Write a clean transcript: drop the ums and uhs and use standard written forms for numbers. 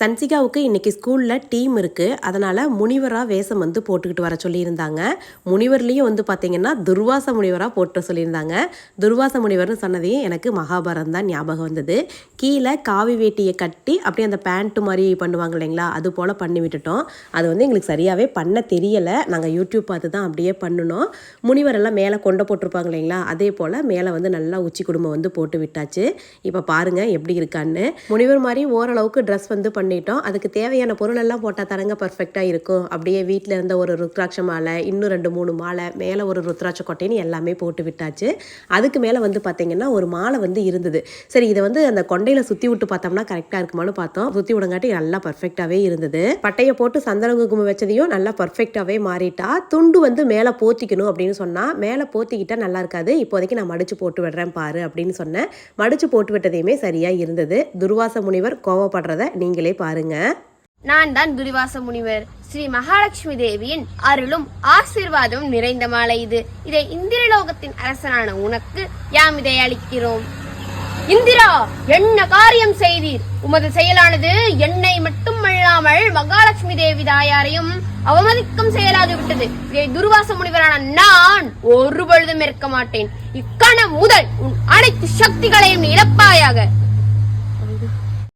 சன்சிகாவுக்கு இன்றைக்கி ஸ்கூலில் டீம் இருக்குது. அதனால் முனிவராக வேஷம் வந்து போட்டுக்கிட்டு வர சொல்லியிருந்தாங்க. முனிவர்லேயும் வந்து பார்த்திங்கன்னா துர்வாச முனிவராக போட்டு சொல்லியிருந்தாங்க. துர்வாச முனிவர்னு சொன்னதையும் எனக்கு மகாபாரதம் தான் ஞாபகம் வந்தது. கீழே காவி வேட்டியை கட்டி அப்படியே அந்த பேண்ட்டு மாதிரி பண்ணுவாங்க இல்லைங்களா, அது போல் பண்ணி விட்டுட்டோம். அது வந்து எங்களுக்கு சரியாகவே பண்ண தெரியலை. நாங்கள் யூடியூப் பார்த்து தான் அப்படியே பண்ணினோம். முனிவரெல்லாம் மேலே கொண்டை போட்டிருப்பாங்க இல்லைங்களா, அதே போல் மேலே வந்து நல்லா உச்சி குடும்பம் வந்து போட்டு விட்டாச்சு. இப்போ பாருங்கள் எப்படி இருக்கான்னு. முனிவர் மாதிரி ஓரளவுக்கு ட்ரெஸ் வந்து பண்ணிட்டோம். அதுக்கு தேவையான பொருள் எல்லாம் போட்டால் தரங்க பர்ஃபெக்டாக இருக்கும். அப்படியே வீட்டில் இருந்த ஒரு ருத்ராட்ச மாலை, இன்னும் 2-3 மாலை, மேலே ஒரு ருத்ராட்ச கொட்டைன்னு எல்லாமே போட்டு விட்டாச்சு. அதுக்கு மேலே வந்து பார்த்தீங்கன்னா ஒரு மாலை வந்து இருந்தது. சரி, இதை வந்து அந்த கொண்டையில் சுற்றி விட்டு பார்த்தோம்னா கரெக்டாக இருக்குமான்னு பார்த்தோம். சுற்றி விடங்காட்டி நல்லா பர்ஃபெக்டாகவே இருந்தது. பட்டையை போட்டு சந்தன குங்குமம் வச்சதையும் நல்லா பர்ஃபெக்டாகவே மாறிட்டா. துண்டு வந்து மேலே போத்திக்கணும் அப்படின்னு சொன்னால் மேலே போத்திக்கிட்டால் நல்லா இருக்காது. இப்போதைக்கு நான் மடித்து போட்டு விடுறேன் பாரு அப்படின்னு சொன்னேன். மடித்து போட்டு விட்டதையுமே சரியாக இருந்தது. துர்வாச முனிவர் கோவப்படுறத நீங்களே பாருங்க. நான் தான் துர்வாச முனிவர். ஸ்ரீ மகாலட்சுமி தேவியின் அருளும் ஆசீர்வாதமும் நிறைந்த மாலை இது. இதை இந்திரலோகத்தின் அரசனான உனக்கு யாம் இதை அளிக்கிறோம். இந்திரா, என்ன காரியம் செய்தீர்? உமது செயலானது என்னை மட்டுமல்லாமல் மகாலட்சுமி தேவி தாயாரையும் அவமதிக்கும் செயலாகி விட்டது. இதை துர்வாச முனிவரான நான் ஒரு பொழுதும் இருக்க மாட்டேன். இக்கணம் முதல் உன் அனைத்து சக்திகளையும் இழப்பாயாக.